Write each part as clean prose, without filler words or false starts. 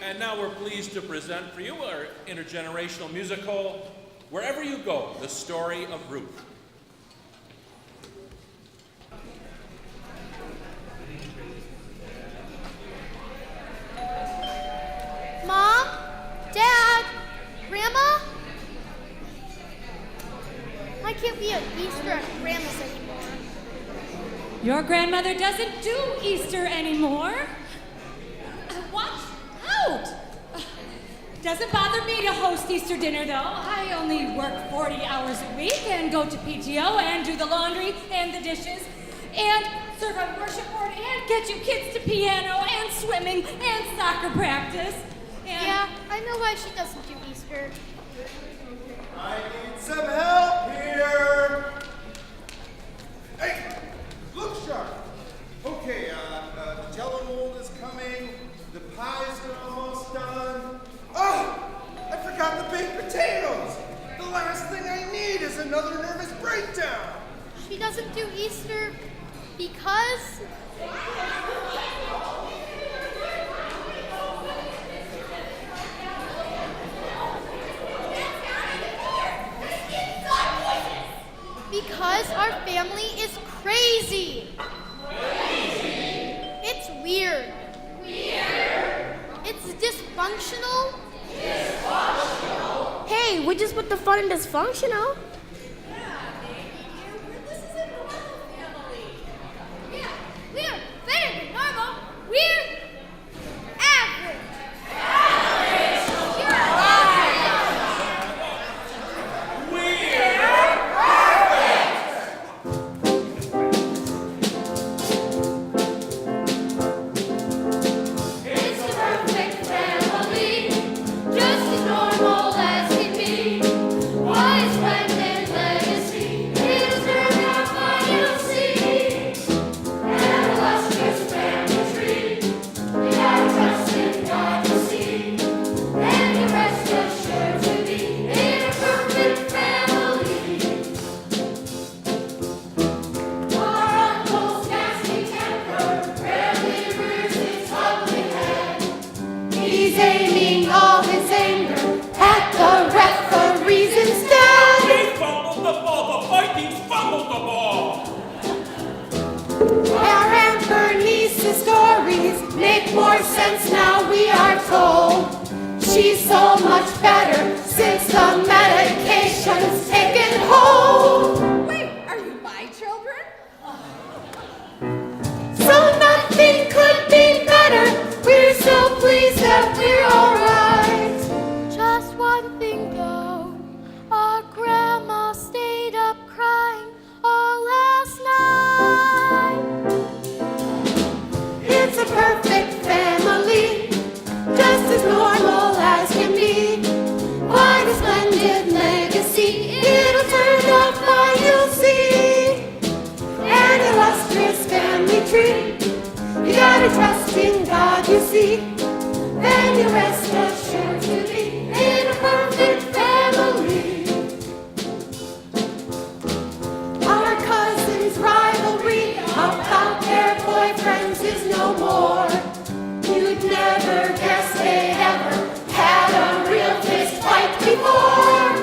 And now we're pleased to present for you our intergenerational musical, Wherever You Go, the story of Ruth. Mom? Dad? Grandma? Why can't we have Easter at Grandma's anymore? Your grandmother doesn't do Easter anymore. Watch out! Doesn't bother me to host Easter dinner, though. I only work 40 hours a week and go to PTO and do the laundry and the dishes and serve on worship board and get you kids to piano and swimming and soccer practice. And Yeah, I know why she doesn't do Easter. I need some help here. Hey, look sharp. Okay, the jello mold is coming. The pies are almost done. Oh, I forgot the baked potatoes. The last thing I need is another nervous breakdown. She doesn't do Easter because... Because our family is crazy. Crazy? It's weird. Weird? It's dysfunctional. Dysfunctional? Hey, we just put the fun in dysfunctional. this is a normal family. Yeah, we're better than normal. We're average. You're It's the perfect family, just as normal as can be. Wise, splendid legacy, it'll turn out fine, you'll see. An illustrious family tree, we gotta trust in God to see. And the rest assured to be in a perfect family. Our uncle's nasty temper rarely rears its ugly head. He's aiming all his anger at the referees instead. They fumbled the ball, the Vikings fumbled the ball! Our Aunt Bernice's stories make more sense now, we are told. She's so much better since the medication's taken hold. Wait, are you my children? So nothing could be better. We're so pleased that we're alright. just one thing though. Our grandma stayed up crying all last night. It's a perfect family, just as normal as can be. Quite a splendid legacy, it'll turn out fine, you'll see. An illustrious family tree, you gotta trust in God, you see. Then you rest assured to be in a perfect family. Our cousins' rivalry about their boyfriends is no more. You'd never guess they ever had a real fist fight before.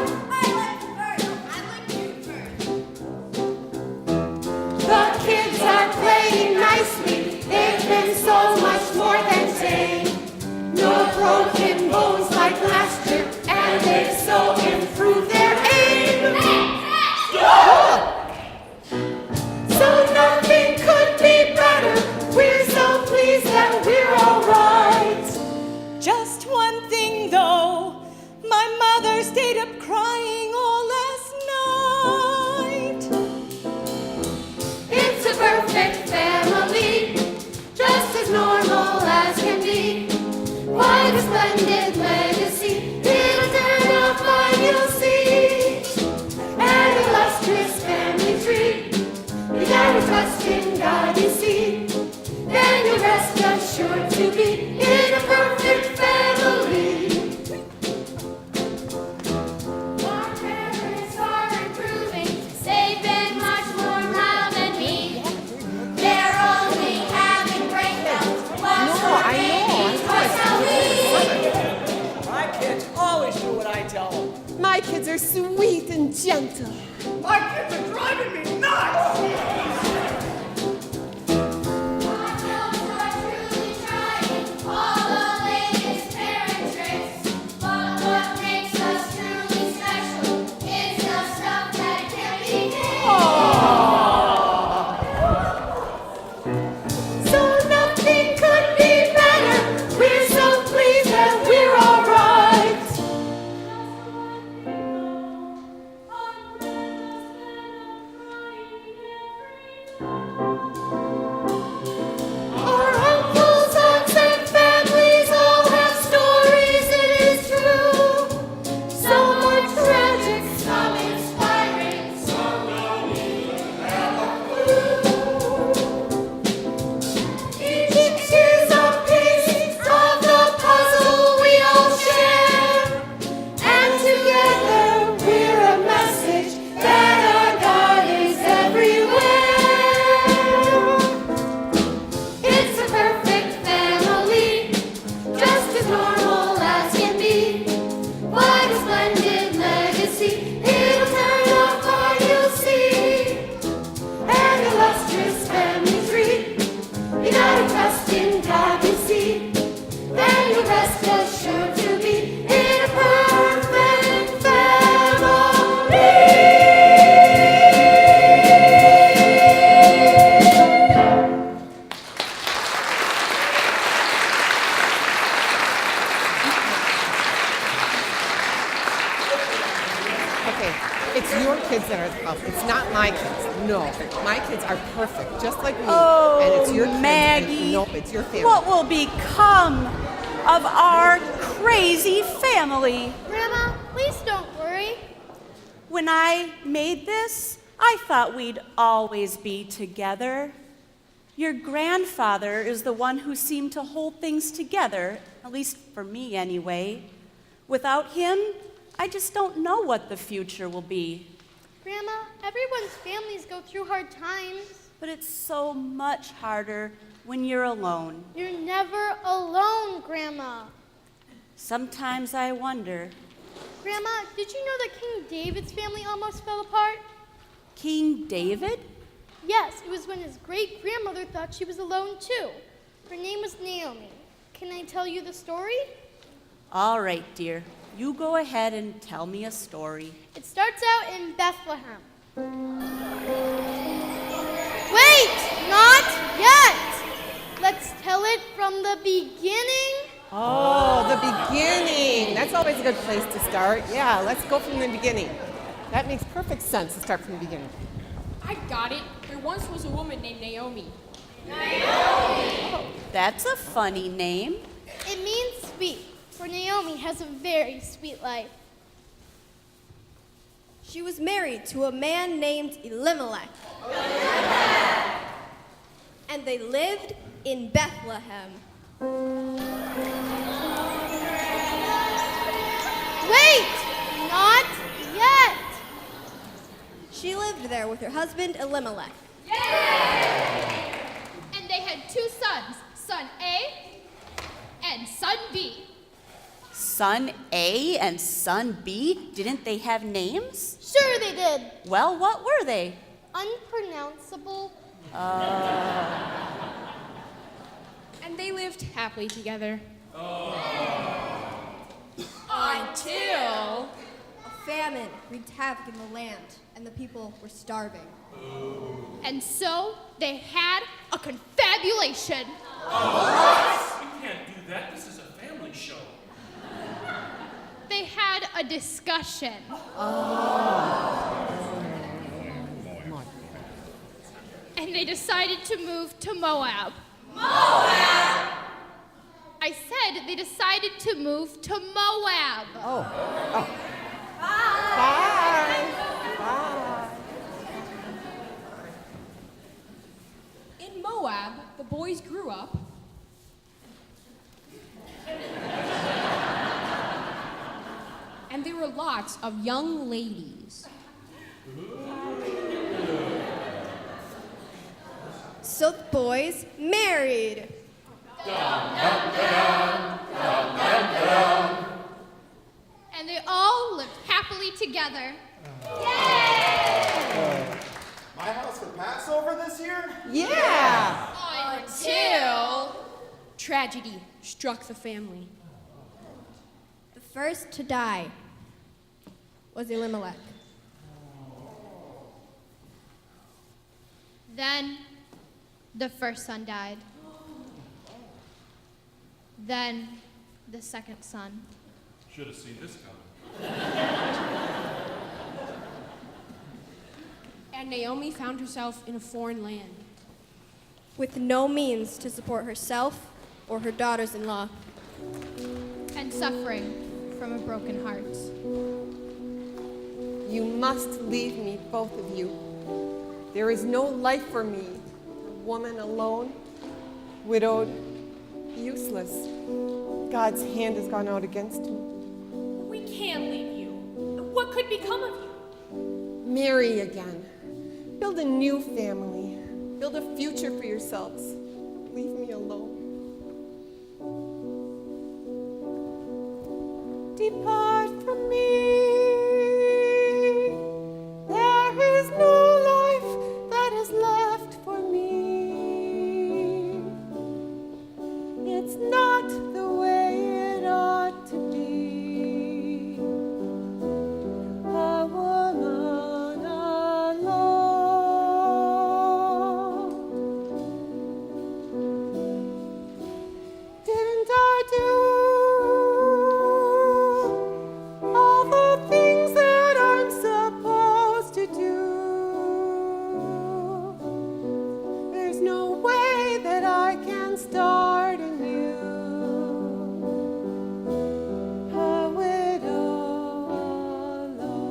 The kids are playing nicely. They've been so much more than tame. No broken bones like last year, and they've so improved their aim. So nothing could be better. We're so pleased that we're all right. Just one thing, though. they're sweet and gentle. My kids are driving me nuts! So nothing could be better. We're so pleased that we're all right. Our uncles, aunts, and families all have stories, it is true. Some are tragic, some inspiring, some don't even have a clue. Each is a piece of the puzzle we all share, and together we're a message that our God is everywhere. It's a perfect family, just as normal as can be. What a splendid legacy, it'll turn up high, you'll see. An illustrious family tree, you gotta trust in God, you see. Then you'll rest assured to be in a perfect family. Okay, it's your kids that are the problem. It's not my kids. No, my kids are perfect, just like me. Oh, and it's your kids. Maggie. Nope, it's your family. What will become of our crazy family? Grandma, please don't worry. When I made this, I thought we'd always be together. Your grandfather is the one who seemed to hold things together, at least for me anyway. Without him, I just don't know what the future will be. Grandma, everyone's families go through hard times. But it's so much harder when you're alone. You're never alone, Grandma. Sometimes I wonder, Grandma, did you know that King David's family almost fell apart? King David? Yes, it was when his great-grandmother thought she was alone too. Her name was Naomi. Can I tell you the story? All right, dear. You go ahead and tell me a story. It starts out in Bethlehem. Wait, not yet. Let's tell it from the beginning. Oh, the beginning. That's always a good place to start. Yeah, let's go from the beginning. That makes perfect sense to start from the beginning. I got it. There once was a woman named Naomi. That's a funny name. It means sweet, for Naomi has a very sweet life. She was married to a man named Elimelech. And they lived in Bethlehem. Wait, not yet. She lived there with her husband Elimelech. And they had two sons, son A and son B. Son A and son B? Didn't they have names? Sure they did. Well, what were they? Unpronounceable. And they lived happily together. Until a famine wreaked havoc in the land, and the people were starving. And so they had a confabulation. You can't do that. This is a family show. They had a discussion. And they decided to move to Moab. I said they decided to move to Moab. Bye. In Moab, the boys grew up. And there were lots of young ladies. So the boys married. And they all lived happily together. together. My house for Passover this year? Yeah. Until Tragedy struck the family. The first to die was Elimelech. then the first son died. Then the second son. Should have seen this coming. And Naomi found herself in a foreign land. With no means to support herself or her daughters-in-law. And suffering from a broken heart. You must leave me, both of you. There is no life for me, a woman alone, widowed, useless. God's hand has gone out against me. We can't leave you. What could become of you? Marry again. Build a new family. Build a future for yourselves. Leave me alone. Depart from me. There is no life that is left for me. It's not the way it ought to be. A woman alone. Didn't I do all the things that I'm supposed to do? There's no way that I can start anew. A widow alone.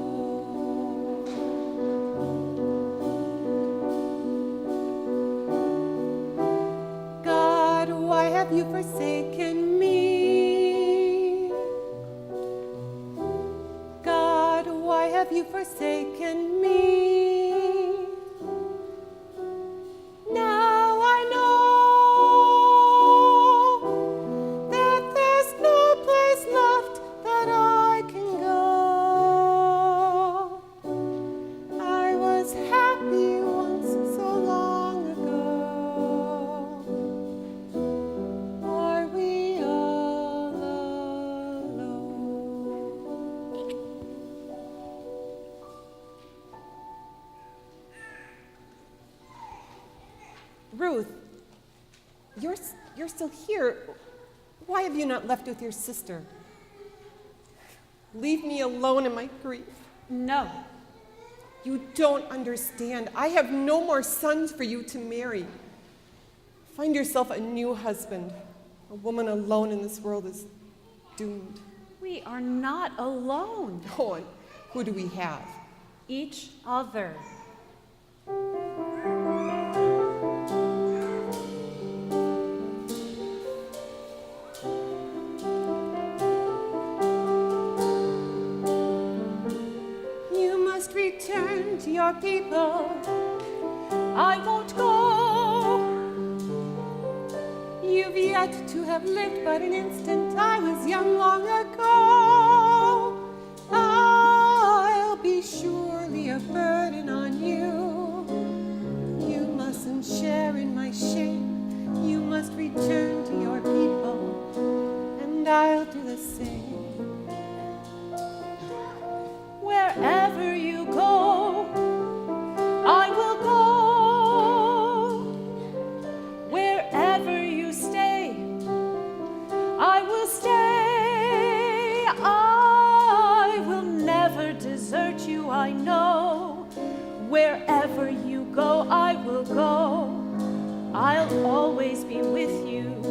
God, why have you forsaken me? God, why have you forsaken me? Now I know that there's no place left that I can go. I was happy once so long ago. Are we all alone? Ruth, you're still here. Why have you not left with your sister? Leave me alone in my grief. No. You don't understand. I have no more sons for you to marry. Find yourself a new husband. A woman alone in this world is doomed. We are not alone. Oh, and who do we have? Each other. You must return to your people. I won't go. You've yet to have lived but an instant. I was young long ago. I'll be surely a burden on you. You mustn't share in my shame. You must return to your people, and I'll do the same. Wherever you go, I will go. Wherever you stay, I will stay. I will never desert you, I know. Wherever you go, I will go. I'll always be with you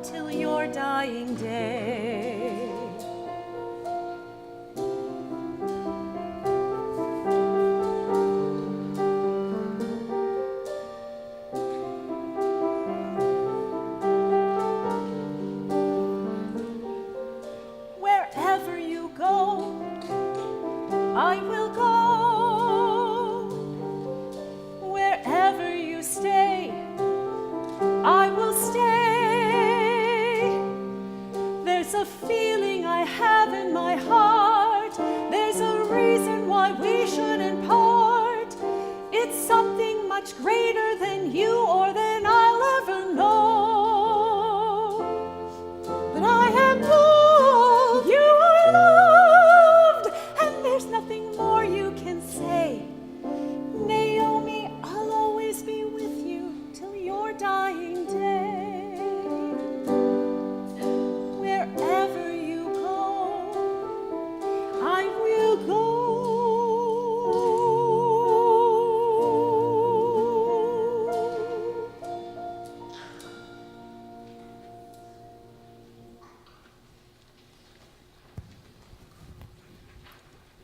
till your dying day. Wherever you go, I will go. Wherever you stay, I will stay. There's a feeling I have in my heart. There's a reason why we shouldn't part. It's something much greater than you or than I'll ever know. But I am loved, you are loved, and there's nothing more you can say. Naomi, I'll always be with you till your dying day. Wherever you go, I will go.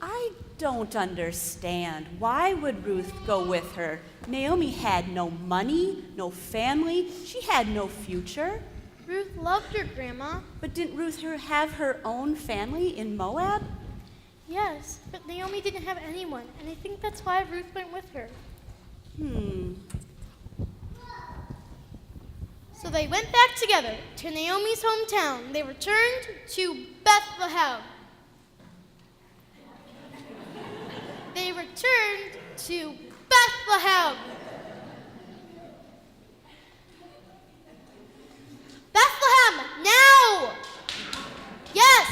I don't understand. Why would Ruth go with her? Naomi had no money, no family. She had no future. Ruth loved her grandma. But didn't Ruth have her own family in Moab? Yes, but Naomi didn't have anyone, and I think that's why Ruth went with her. So they went back together to Naomi's hometown. They returned to Bethlehem. They returned to Bethlehem. Bethlehem, now! Yes!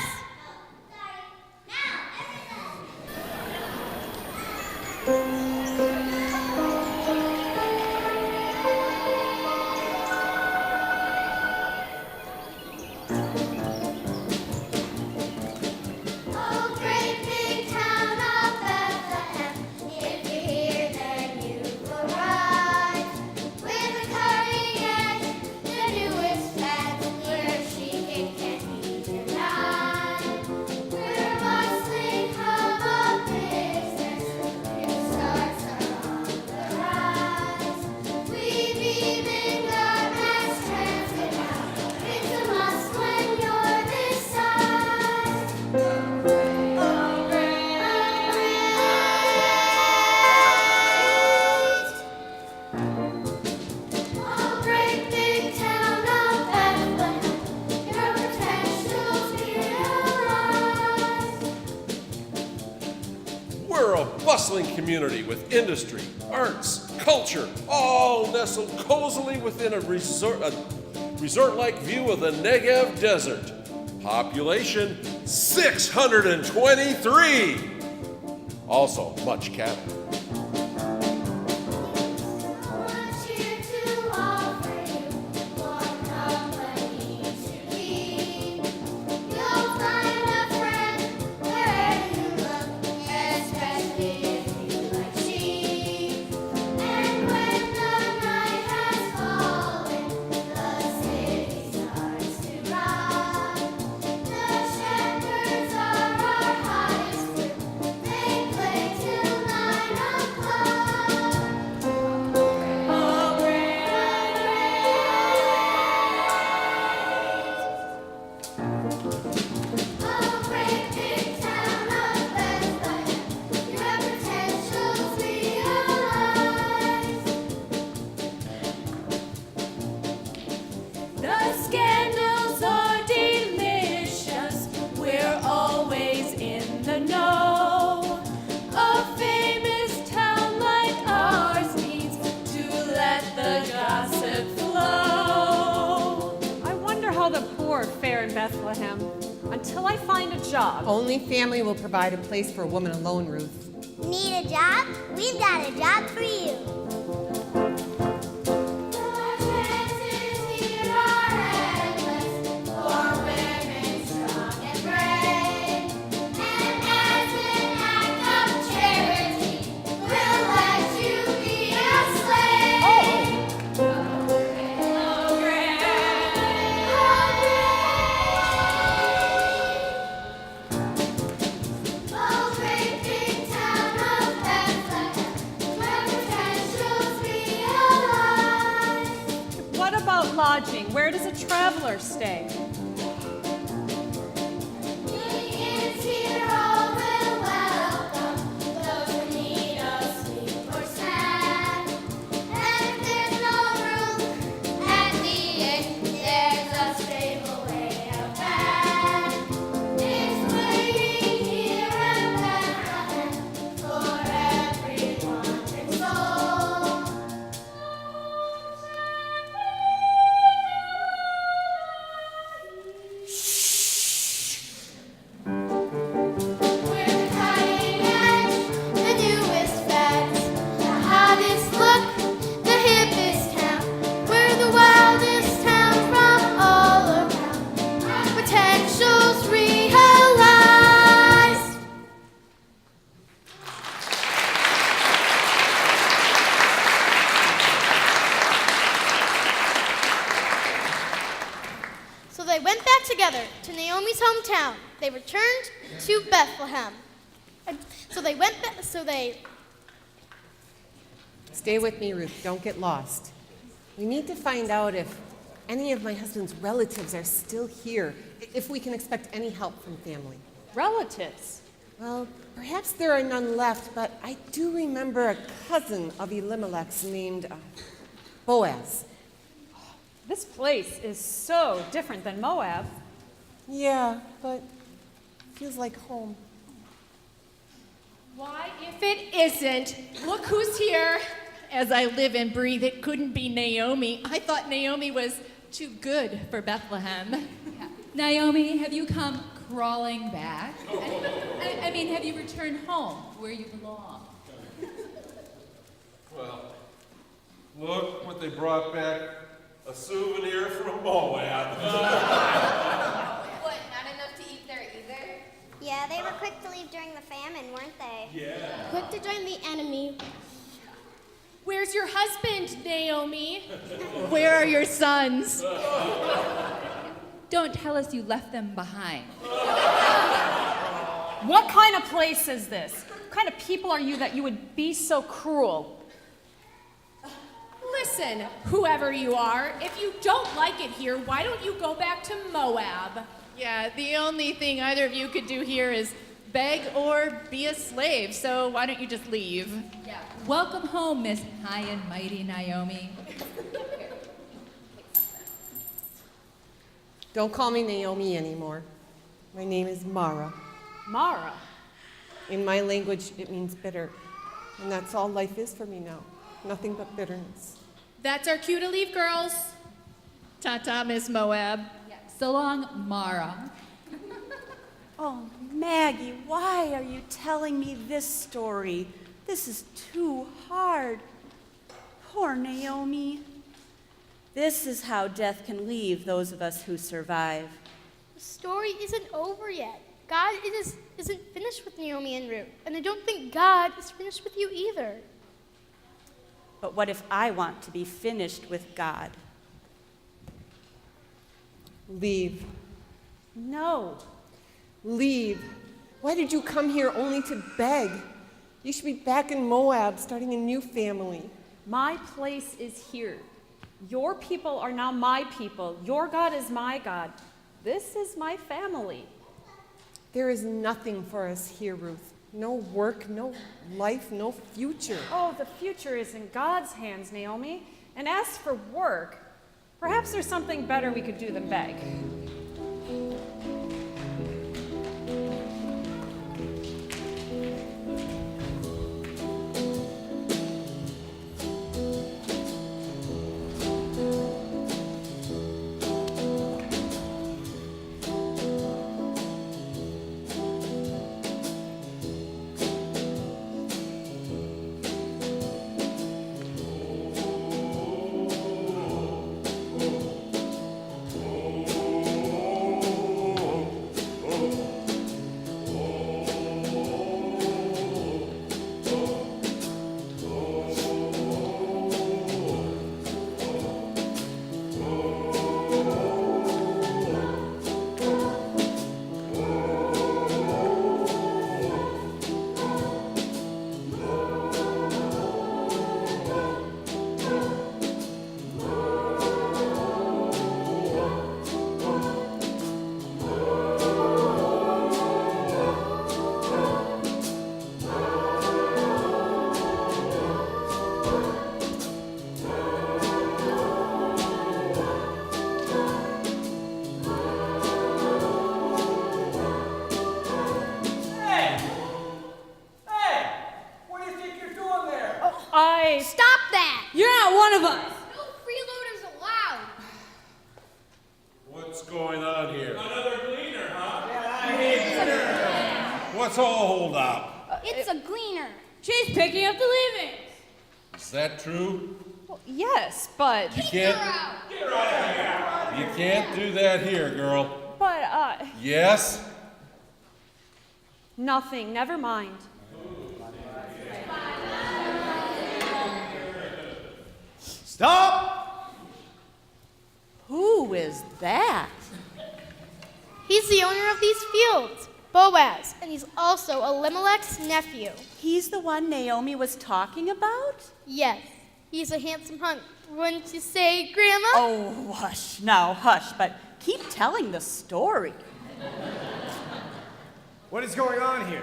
Oh, great big town of Bethlehem, if you're here, then you've arrived. With a cutting edge, the newest fad, where chic can't be denied. We're a bustling hub of business, new starts are on the rise. We've even got mass transit now. It's a must when you're this size. Oh, great big town of Bethlehem, your potential's realized. We're a bustling community with industry, arts, culture, all nestled cozily within a resort-like view of the Negev Desert. Population 623. Also, much cattle. What's here to offer you? One company to keep. You'll find a friend wherever you look, especially if you like sheep. And when the night has fallen, the city starts to rock. The shepherds are our highest group. They play till 9 o'clock. Oh, great big town of Bethlehem, your potential's realized. The scandals are delicious. We're always in the know. A famous town like ours needs to let the gossip flow. I wonder how the poor fare in Bethlehem. Until I find a job. Only family will provide a place for a woman alone, Ruth. Need a job? We've got a job for you. The chances here are endless for women strong and brave. And as an act of charity, we'll let you be a slave. Oh, great. Oh, great big town of Bethlehem, where potential's realized. What about lodging? Where does a traveler stay? Millions here all will welcome those who need a sleep or snack. And if there's no room at the inn, there's a stable way out back. It's waiting here and Naomi's hometown. They returned to Bethlehem. And so they went, Stay with me, Ruth. Don't get lost. We need to find out if any of my husband's relatives are still here, if we can expect any help from family. Relatives? Well, perhaps there are none left, but I do remember a cousin of Elimelech's named Boaz. This place is so different than Moab. Yeah, but feels like home. Why, if it isn't, look who's here. As I live and breathe, it couldn't be Naomi. I thought Naomi was too good for Bethlehem. Naomi, have you come crawling back? I mean, have you returned home where you belong? Well, look what they brought back. A souvenir from Moab. What, not enough to eat there either? yeah, they were quick to leave during the famine, weren't they? Yeah. Quick to join the enemy. Where's your husband, Naomi? Where are your sons? Don't tell us you left them behind. What kind of place is this? What kind of people are you that you would be so cruel? Listen, whoever you are, if you don't like it here, why don't you go back to Moab? Yeah, the only thing either of you could do here is beg or be a slave, so why don't you just leave? Yeah. Welcome home, Miss High and Mighty Naomi. Don't call me Naomi anymore. My name is Mara. Mara. In my language, it means bitter. And that's all life is for me now. Nothing but bitterness. That's our cue to leave, girls. Ta-ta, Miss Moab. So long, Mara. Oh, Maggie, why are you telling me this story? This is too hard. Poor Naomi. This is how death can leave those of us who survive. The story isn't over yet. God isn't finished with Naomi and Ruth, and I don't think God is finished with you either. But what if I want to be finished with God? Leave. No. Leave. Why did you come here only to beg? You should be back in Moab, starting a new family. My place is here. Your people are now my people. Your God is my God. This is my family. There is nothing for us here, Ruth. No work, no life, no future. Oh, the future is in God's hands, Naomi. And as for work, perhaps there's something better we could do than beg. Stop that! You're not one of us. No freeloaders allowed. What's going on here? Another gleaner, huh? What's all hold up? It's a gleaner. She's picking up the leavings. Is that true? Well, yes, but... You can't do that here, girl. But, Yes? nothing. Never mind. Stop! Who is that? He's the owner of these fields, Boaz, and he's also Elimelech's nephew. He's the one Naomi was talking about? Yes, he's a handsome hunk, wouldn't you say, Grandma? Oh, hush now, hush, but keep telling the story. What is going on here?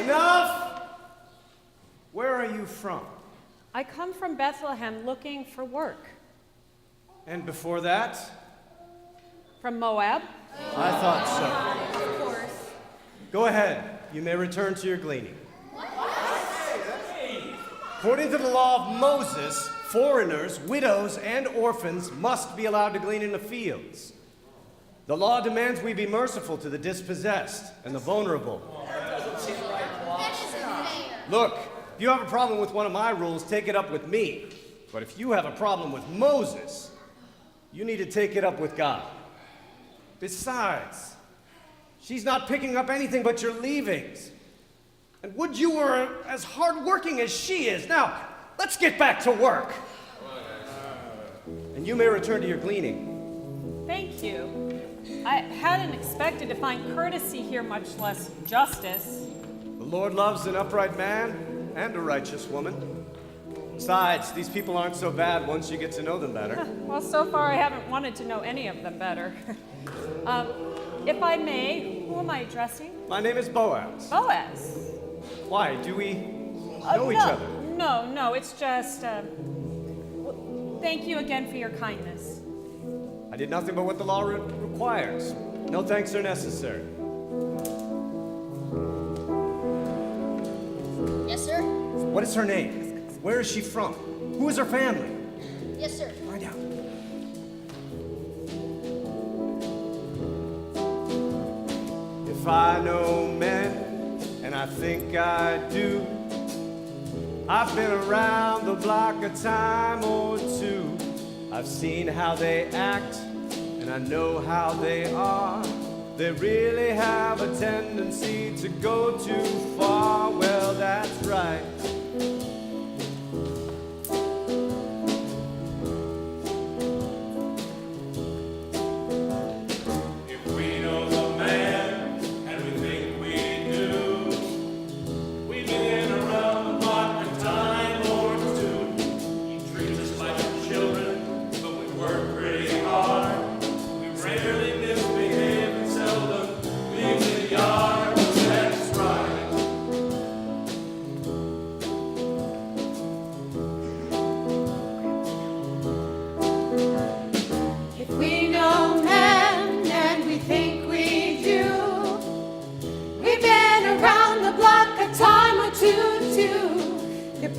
Enough! Where are you from? I come from Bethlehem looking for work. And before that? From Moab. I thought so. Of course. Go ahead. You may return to your gleaning. According to the law of Moses, foreigners, widows, and orphans must be allowed to glean in the fields. The law demands we be merciful to the dispossessed and the vulnerable. Look, if you have a problem with one of my rules, take it up with me. But if you have a problem with Moses, you need to take it up with God. Besides, she's not picking up anything but your leavings. And would you were as hardworking as she is. Now, let's get back to work. And you may return to your gleaning. Thank you. I hadn't expected to find courtesy here, much less justice. The Lord loves an upright man and a righteous woman. Besides, these people aren't so bad once you get to know them better. Well, so far I haven't wanted to know any of them better. If I may, who am I addressing? My name is Boaz. Boaz. Why? Do we know each other? No, it's just, thank you again for your kindness. I did nothing but what the law requires. No thanks are necessary. Yes, sir? What is her name? Where is she from? Who is her family? Yes, sir. Find out. If I know men, and I think I do, I've been around the block a time or two. I've seen how they act, and I know how they are. They really have a tendency to go too far. Well, that's right.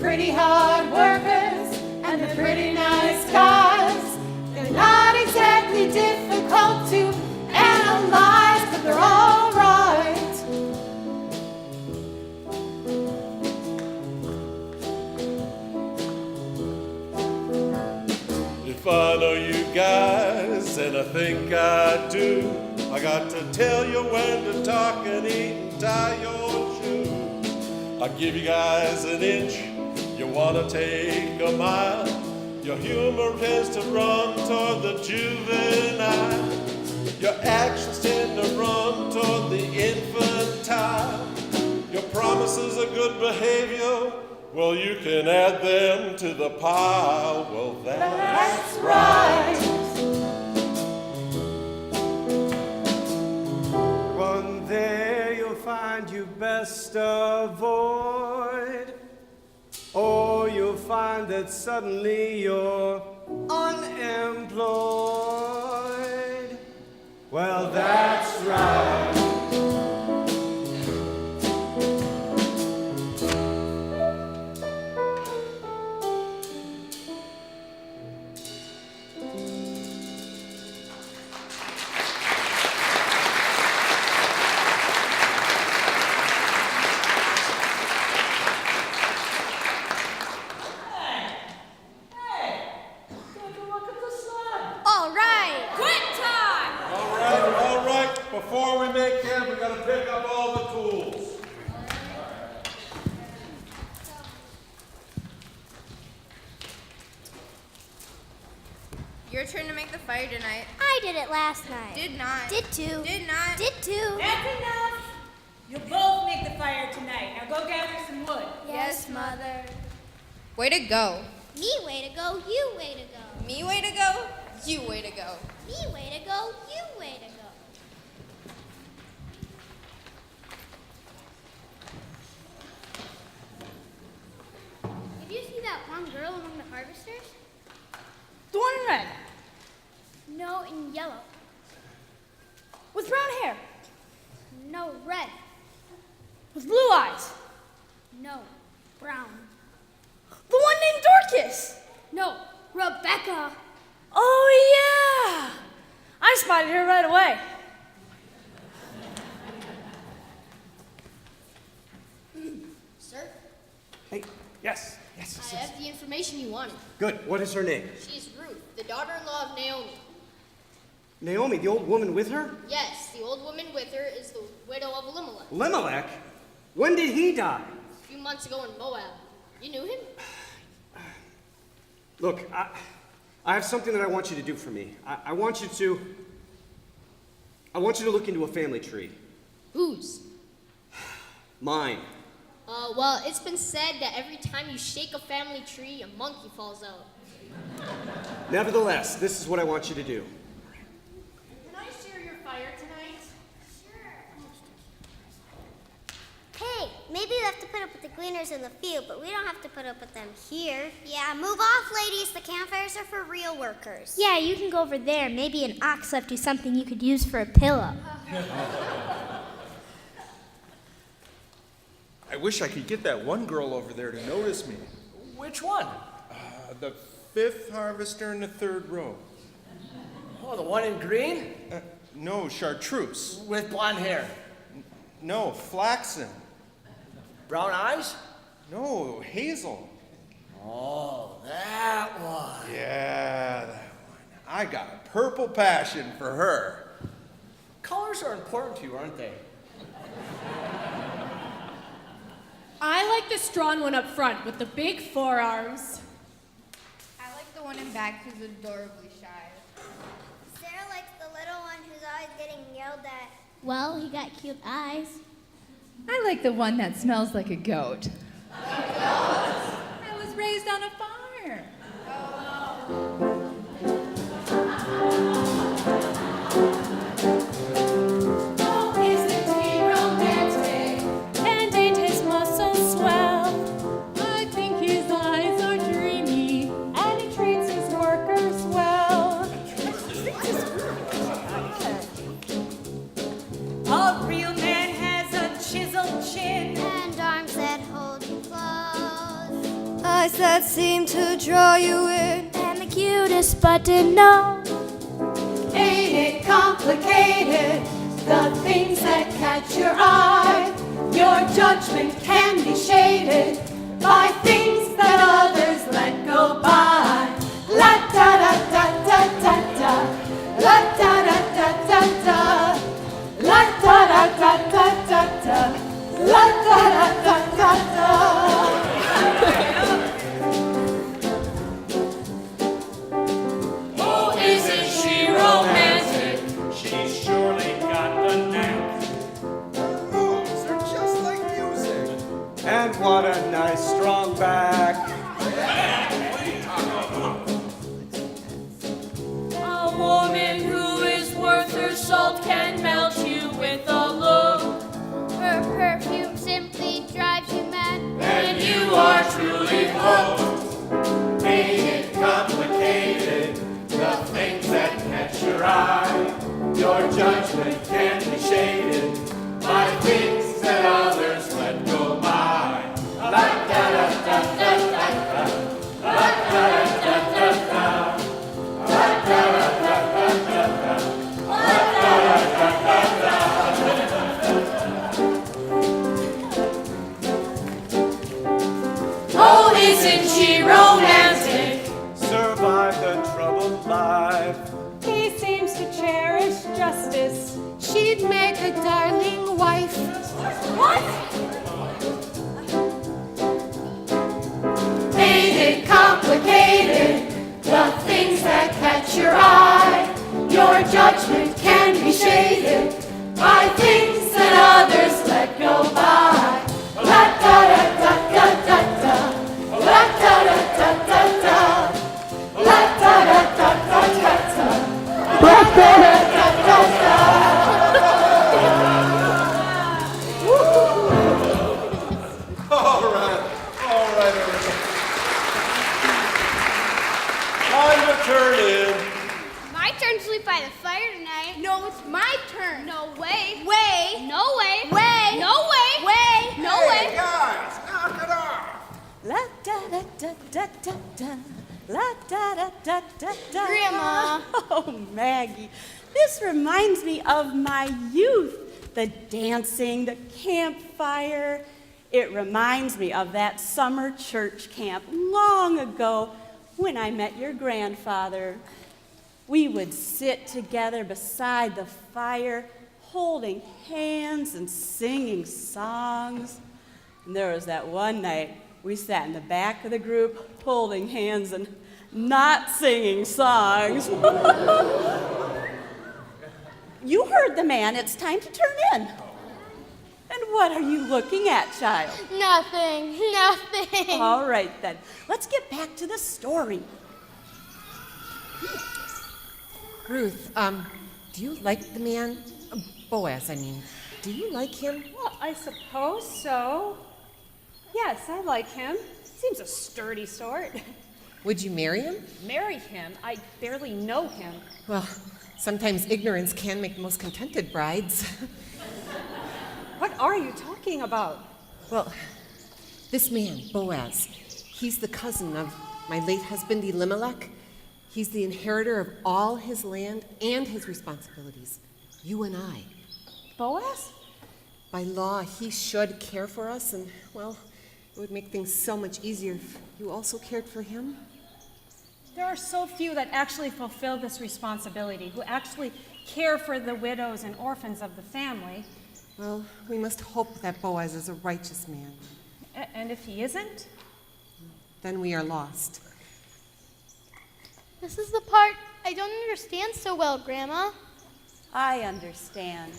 Pretty hard workers and they're pretty nice guys. They're not exactly difficult to analyze, but they're all right. If I know you guys, and I think I do, I got to tell you when to talk and eat and tie your shoe. I give you guys an inch, you wanna take a mile. Your humor tends to run toward the juvenile. Your actions tend to run toward the infantile. Your promises of good behavior, well, you can add them to the pile. Well, that's right. One there you'll find you best avoid. Or you'll find that suddenly you're unemployed. Well, that's right. All right. Quit time! all right. Before we make camp, we gotta pick up all the tools. Your turn to make the fire tonight. I did it last night. Did not. Did too. Did not. Did too. That's enough. You'll both make the fire tonight. Now go gather some wood. Yes, Mother. Way to go. Me way to go, you way to go. Me way to go. You way to go. Me way to go, you way to go. Did you see that one girl among the harvesters? The one in red. No, in yellow. With brown hair. No, red. With blue eyes. No, brown. The one named Dorcas. No, Rebecca. Oh, yeah. I spotted her right away. Sir, Hey, yes. I have the information you wanted. Good. What is her name? She is Ruth, the daughter-in-law of Naomi. Naomi, the old woman with her? Yes, the old woman with her is the widow of Elimelech. Elimelech? When did he die? A few months ago in Moab. You knew him? Look, I have something that I want you to do for me. I want you to look into a family tree. Whose? Mine. Well, it's been said that every time you shake a family tree, a monkey falls out. Nevertheless, this is what I want you to do. Can I share your fire tonight? Hey, maybe you have to put up with the gleaners in the field, but we don't have to put up with them here. Yeah, move off, ladies. The campfires are for real workers. Yeah, you can go over there. Maybe an ox left you something you could use for a pillow. I wish I could get that one girl over there to notice me. Which one? The fifth harvester in the third row. Oh, the one in green? No, chartreuse. With blonde hair. No, flaxen. Brown eyes? No, hazel. Oh, that one. Yeah, that one. I got a purple passion for her. Colors are important to you, aren't they? I like the strong one up front with the big forearms. I like the one in back who's adorably shy. Sarah likes the little one who's always getting yelled at. Well, he got cute eyes. I like the one that smells like a goat. I was raised on a farm. Oh, isn't he romantic? And ain't his muscles swell? I think his eyes are dreamy. And he treats his workers well. A real man has a chiseled chin. And arms that hold you close. Eyes that seem to draw you in. And the cutest button nose. Ain't it complicated? The things that catch your eye. Your judgment can be shaded by things that others let go by. La da da da da da da. La da da da da da. La da da da da da da. La da da da da da. Oh, isn't she romantic? She's surely got the knack. Her moves are just like music. And what a nice strong back. A woman who is worth her salt can melt you with a look. Her perfume simply drives you mad. And you are truly hooked. Ain't it complicated? The things that catch your eye. Your judgment can be shaded by things that others let go by. La da da da da da da. La da da da da da. La da da da da da da. La da da da da da. Oh, isn't she romantic? Survive the troubled life. He seems to cherish justice. She'd make a darling wife. What? Ain't it complicated? The things that catch your eye. Your judgment can be shaded by things that others let go by. La-da-da-da-da-da-da. La-da-da-da-da-da. La-da-da-da-da-da-da. La-da-da-da-da-da. All right, everybody. Time to turn in. My turn to sleep by the fire tonight. No, it's my turn. No way. Way. No way. Way. No way. Way. No Hey, way. guys, knock it off. La da da da da da da. La da da da da da. Grandma. Oh, Maggie, this reminds me of my youth. The dancing, the campfire. It reminds me of that summer church camp long ago when I met your grandfather. We would sit together beside the fire, holding hands and singing songs. And there was that one night we sat in the back of the group, holding hands and not singing songs. You heard the man. It's time to turn in. And what are you looking at, child? Nothing. Nothing. All right, then. Let's get back to the story. Ruth, do you like the man? Boaz, I mean. Do you like him? Well, I suppose so. Yes, I like him. Seems a sturdy sort. Would you marry him? Marry him? I barely know him. Well, sometimes ignorance can make the most contented brides. What are you talking about? Well, this man, Boaz, he's the cousin of my late husband, Elimelech. He's the inheritor of all his land and his responsibilities. You and I. Boaz? By law, he should care for us, and, well, it would make things so much easier if you also cared for him. There are so few that actually fulfill this responsibility, who actually care for the widows and orphans of the family. Well, we must hope that Boaz is a righteous man. And if he isn't? Then we are lost. This is the part I don't understand so well, Grandma. I understand.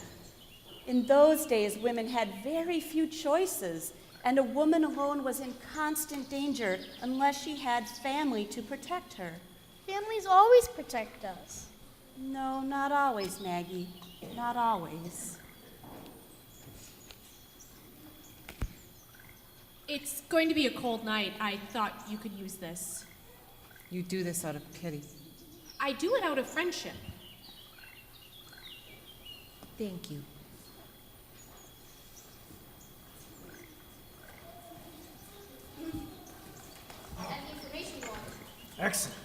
In those days, women had very few choices, and a woman alone was in constant danger unless she had family to protect her. Families always protect us. No, not always, Maggie. Not always. It's going to be a cold night. I thought you could use this. You do this out of pity. I do it out of friendship. Thank you. I have the information going. Excellent.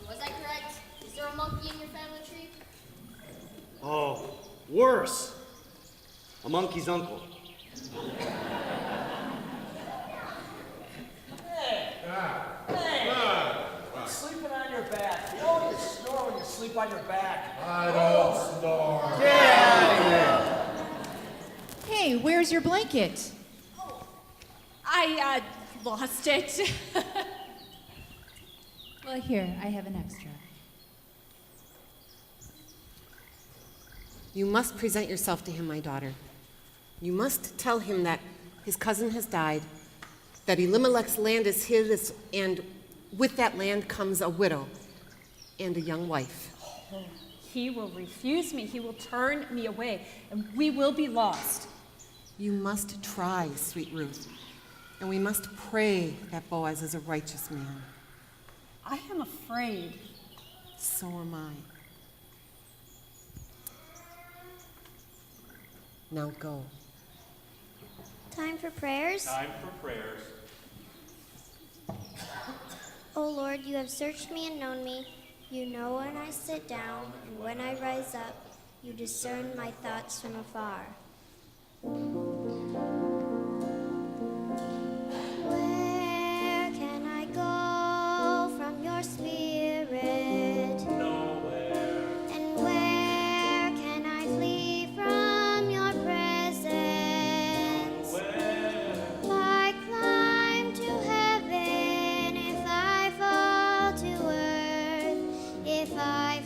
Was I correct? Is there a monkey in your family tree? Oh, worse. A monkey's uncle. Sleeping on your back. You always snore when you sleep on your back. I don't snore. Get out of here. Hey, where's your blanket? I lost it. Well, here, I have an extra. You must present yourself to him, my daughter. You must tell him that his cousin has died, that Elimelech's land is his, and with that land comes a widow and a young wife. He will refuse me. He will turn me away, and we will be lost. You must try, sweet Ruth, and we must pray that Boaz is a righteous man. I am afraid. So am I. Now go. Time for prayers? Time for prayers. O Lord, you have searched me and known me. You know when I sit down and when I rise up. You discern my thoughts from afar. Where can I go from your spirit? Nowhere. And where can I flee from your presence? Where? I climb to heaven if I fall to earth, if I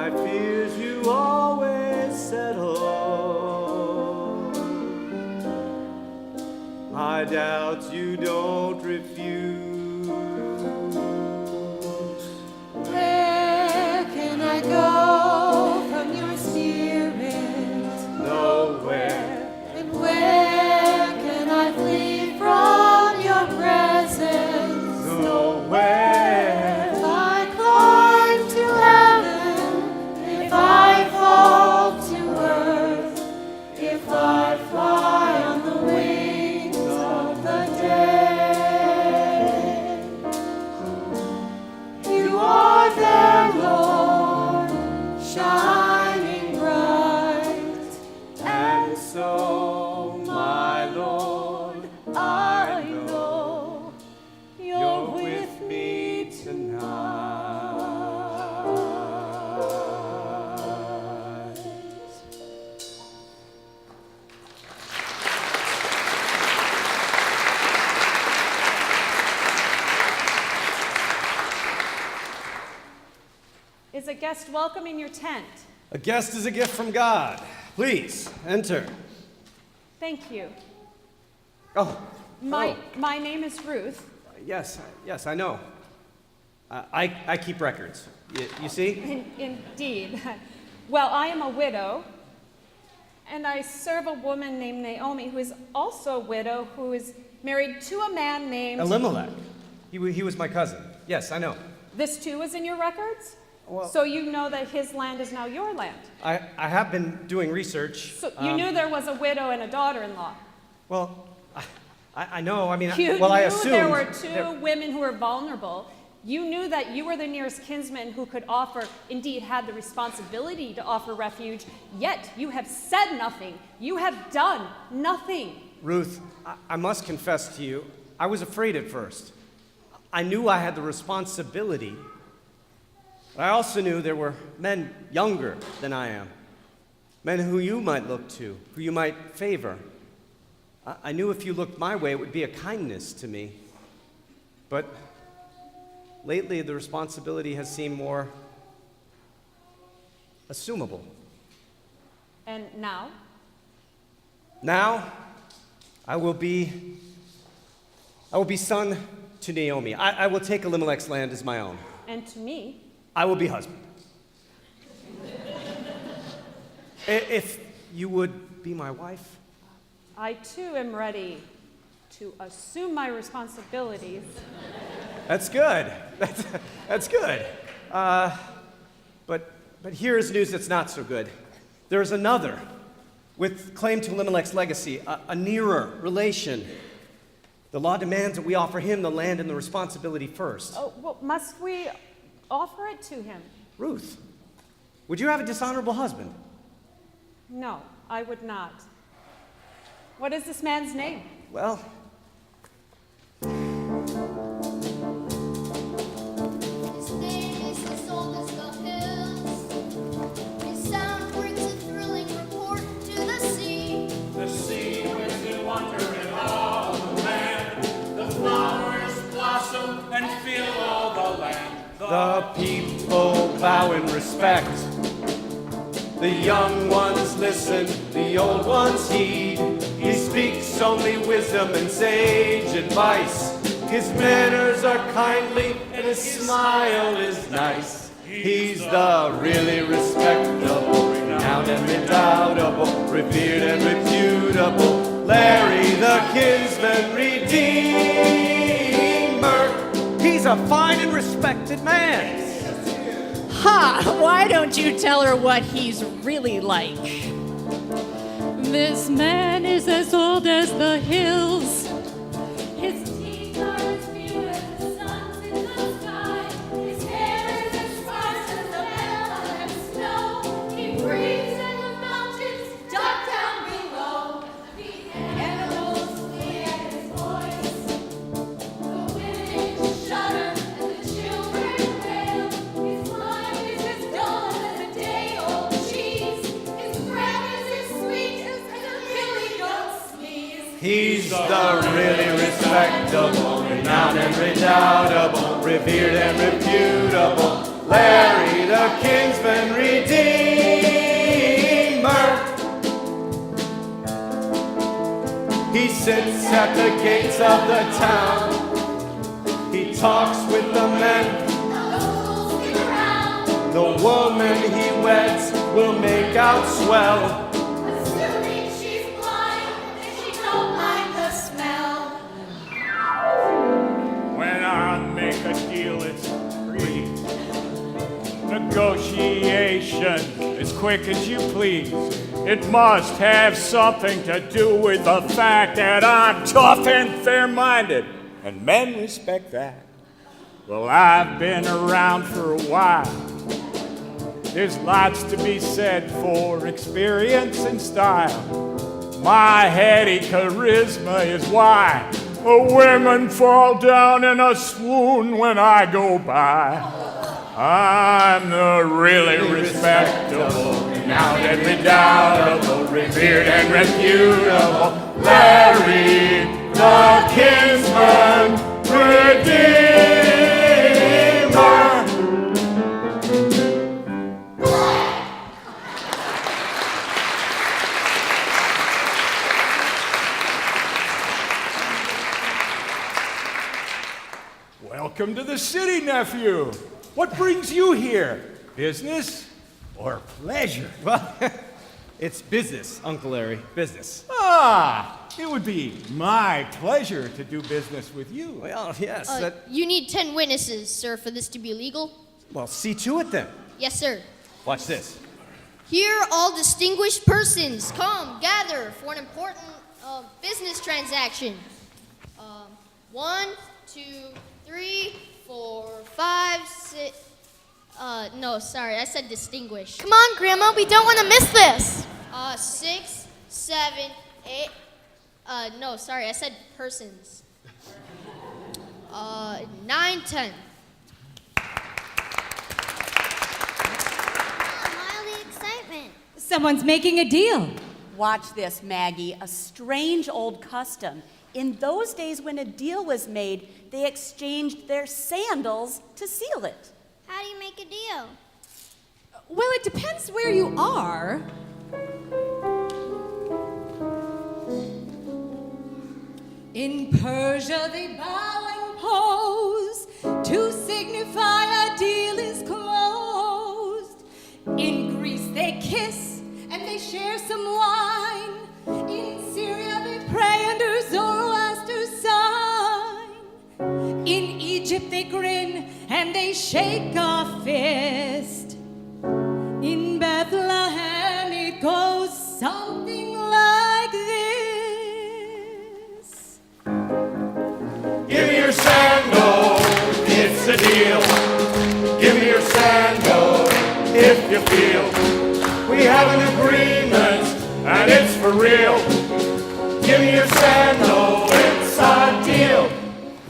my fears you always settle. My doubts you don't refuse. Where can I go from your spirit? Nowhere. And where can I flee from your presence? Nowhere. If I climb to heaven, if I fall to earth, if I fly on the wings of the day, you are there, Lord, shining bright. And so, my Lord, I know you're with me tonight. Is a guest welcome in your tent? A guest is a gift from God. Please, enter. Thank you. Oh, My name is Ruth. yes, I know. I keep records. You see? Indeed. Well, I am a widow, and I serve a woman named Naomi, who is also a widow, who is married to a man named... Elimelech. He was my cousin. Yes, I know. This too is in your records? Well- So you know that his land is now your land? I have been doing research. So you knew there was a widow and a daughter-in-law? Well, I know. I mean, You well, I knew assumed there were two women who were vulnerable. You knew that you were the nearest kinsman who could offer, indeed had the responsibility to offer refuge, yet you have said nothing. You have done nothing. Ruth, I must confess to you, I was afraid at first. I knew I had the responsibility, but I also knew there were men younger than I am, men who you might look to, who you might favor. I knew if you looked my way, it would be a kindness to me. But lately, the responsibility has seemed more assumable. And now? Now, I will be son to Naomi. I will take Elimelech's land as my own. And to me? I will be husband. If you would be my wife. I too am ready to assume my responsibilities. That's good. That's good. But here's news that's not so good. There is another with claim to Elimelech's legacy, a nearer relation. The law demands that we offer him the land and the responsibility first. Oh, well, must we offer it to him? Ruth, would you have a dishonorable husband? No, I would not. What is this man's name? Well, His name is as old as the hills. His sound brings a thrilling report to the sea. The sea brings new wonder in all the land. The flowers blossom and fill all the land. the people bow in respect. The young ones listen, the old ones heed. He speaks only wisdom and sage advice. His manners are kindly and his smile is nice. He's the really respectable, renowned and redoubtable, revered and reputable Larry the kinsman redeemer. He's a fine and respected man. Ha! Why don't you tell her what he's really like? This man is as old as the hills. His teeth are as few as the suns in the sky. His hair is as sparse as the Bethlehem snow. He breathes and the mountains dark down below. The animals flee at his voice. The women shudder and the children wail. His mind is as dull as a day-old cheese. His breath is as sweet as a billy goat sneeze. He's the really respectable, renowned and redoubtable, revered and reputable Larry the the kinsman redeemer. He sits at the gates of the town. He talks with the men. The woman he weds will make out swell. Assuming she's blind and she don't mind the smell. When I make a deal, it's free. Negotiation as quick as you please. It must have something to do with the fact that I'm tough and fair-minded, and men respect that. Well, I've been around for a while. There's lots to be said for experience and style. My heady charisma is why women fall down in a swoon when I go by. I'm the really respectable, now and redoubtable, revered and reputable Larry, the kinsman redeemer. Welcome to the city, nephew. What brings you here? Business or pleasure? Well, it's business, Uncle Larry, business. Ah, it would be my pleasure to do business with you. Well, yes. You need 10 witnesses, sir, for this to be legal. Well, see to it then. Yes, sir. Watch this. Here, all distinguished persons, come, gather for an important business transaction. 1, 2, 3, 4, 5, 6. No, sorry, I said distinguished. Come on, Grandma, we don't want to miss this. 6, 7, 8. No, sorry, I said persons. 9, 10. Mildly excitement. Someone's making a deal. Watch this, Maggie, a strange old custom. In those days when a deal was made, they exchanged their sandals to seal it. How do you make a deal? Well, it depends where you are. In Persia, they bow and pose to signify a deal is closed. In Greece, they kiss and they share some wine. In Syria, they pray under Zoroaster's sign. In Egypt, they grin and they shake a fist. In Bethlehem, it goes something like this. Give me your sandal, it's a deal. Give me your sandal, if you feel. We have an agreement, and it's for real. Give me your sandal, it's a deal.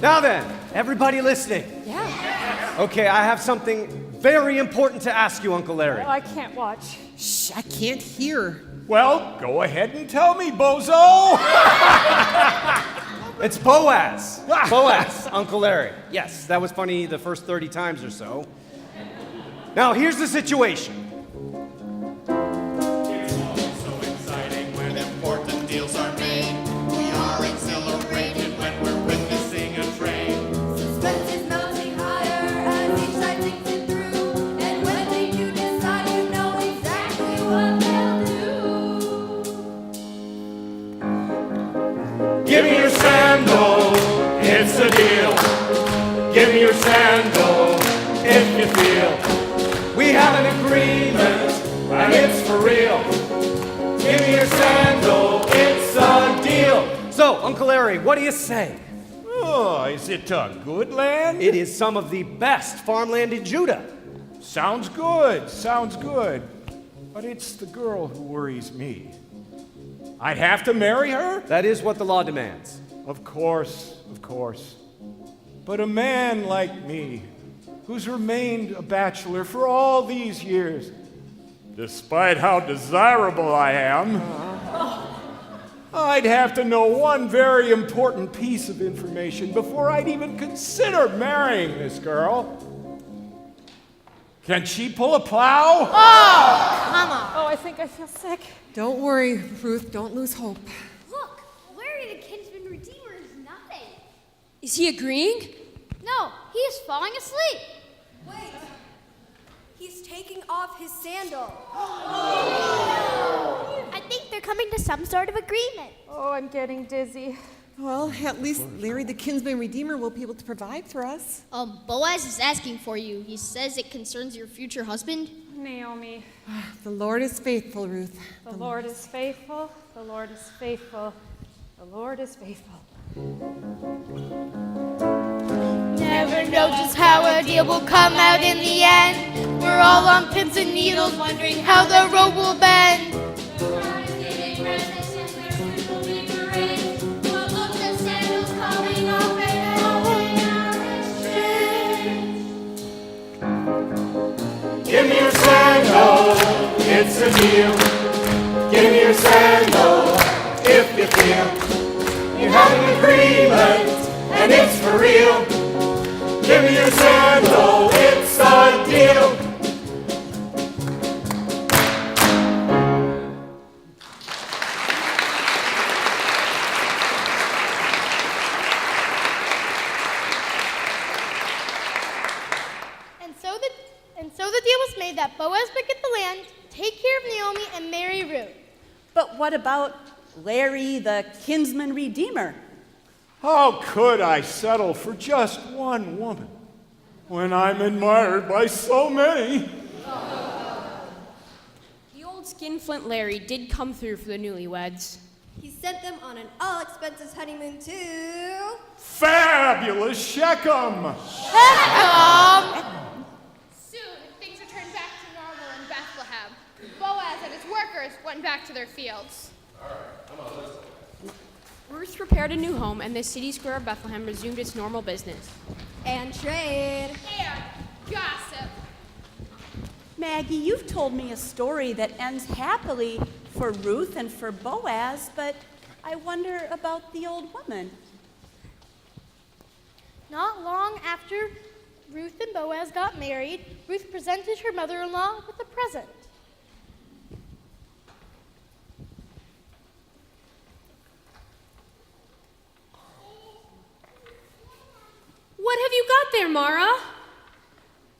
Now then, everybody listening. Yeah. Okay, I have something very important to ask you, Uncle Larry. Oh, I can't watch. Shh, I can't hear. Well, go ahead and tell me, bozo. It's Boaz. Boaz, Uncle Larry. Yes, that was funny the first 30 times or so. Now, here's the situation. It's always so exciting when important deals are made. We are exhilarated when we're witnessing a trade. Suspense is mounting higher as each side thinks it through. And when they do decide, you know exactly what they'll do. Give me your sandal, it's a deal. Give me your sandal, if you feel. We have an agreement, and it's for real. Give me your sandal, it's a deal. So, Uncle Larry, what do you say? Oh, is it a good land? It is some of the best farmland in Judah. Sounds good, sounds good. But it's the girl who worries me. I'd have to marry her? That is what the law demands. Of course, of course. But a man like me, who's remained a bachelor for all these years, despite how desirable I am, I'd have to know one very important piece of information before I'd even consider marrying this girl. Can she pull a plow? Oh, come on. Oh, I think I feel sick. Don't worry, Ruth. Don't lose hope. Look, Larry the Kinsman Redeemer is nothing. Is he agreeing? No, he is falling asleep. Wait. He's taking off his sandal. I think they're coming to some sort of agreement. Oh, I'm getting dizzy. Well, at least Larry the Kinsman Redeemer will be able to provide for us. Boaz is asking for you. He says it concerns your future husband. Naomi. The Lord is faithful, Ruth. The Lord is faithful. The Lord is faithful. The Lord is faithful. Never know just how a deal will come out in the end. We're all on pins and needles, wondering how the road will bend. Give me your sandal, it's a deal. Give me your sandal, if you feel you have an agreement, and it's for real. Give me your sandal, it's a deal. And so the deal was made that Boaz would get the land, take care of Naomi, and marry Ruth. But what about Larry the Kinsman Redeemer? How could I settle for just one woman when I'm admired by so many? The old skinflint Larry did come through for the newlyweds. He sent them on an all-expenses honeymoon to... Fabulous Shechem! Soon, things returned back to normal in Bethlehem. Boaz and his workers went back to their fields. Ruth prepared a new home, and the city square of Bethlehem resumed its normal business. And trade. And gossip. Maggie, you've told me a story that ends happily for Ruth and for Boaz, but I wonder about the old woman. Not long after Ruth and Boaz got married, Ruth presented her mother-in-law with a present. What have you got there, Mara?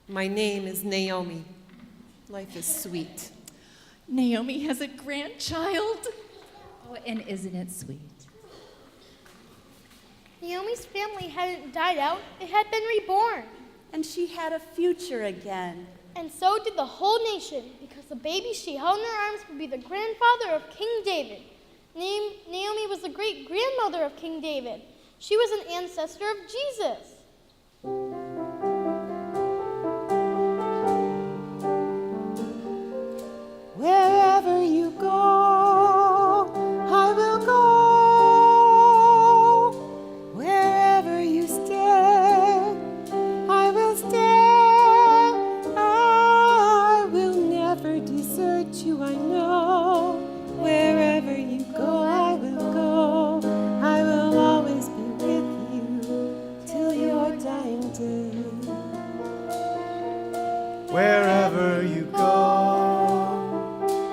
My name is Naomi. Life is sweet. Naomi has a grandchild. Oh, and isn't it sweet? Naomi's family hadn't died out, it had been reborn. And she had a future again. And so did the whole nation, because the baby she held in her arms would be the grandfather of King David. Naomi was the great-grandmother of King David. She was an ancestor of Jesus. Wherever you go, I will go. Wherever you stay, I will stay. I will never desert you, I know. Wherever you go, I will go. I will always be with you till your dying day. Wherever you go,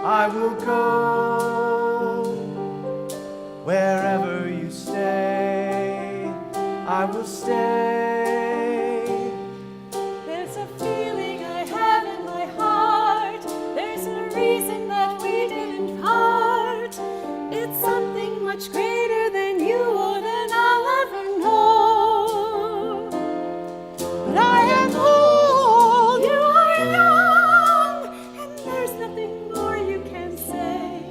I will go. Wherever you stay, I will stay. There's a feeling I have in my heart. There's a reason that we didn't part. It's something much greater than you or than I'll ever know. But I am old, you are young, and there's nothing more you can say.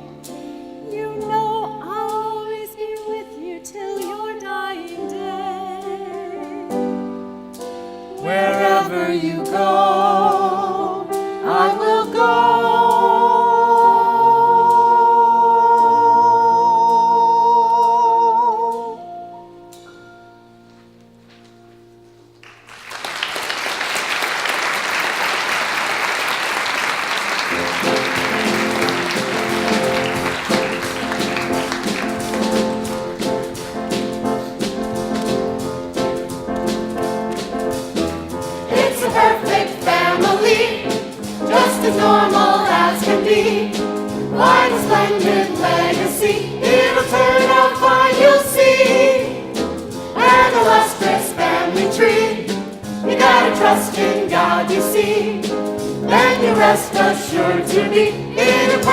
You know I'll always be with you till your dying day. Wherever you go, I will go. It's a perfect as can be. Quite a splendid legacy. It'll turn out fine, you'll see. An illustrious family tree. You gotta trust in God, you see. Then you rest assured to be in a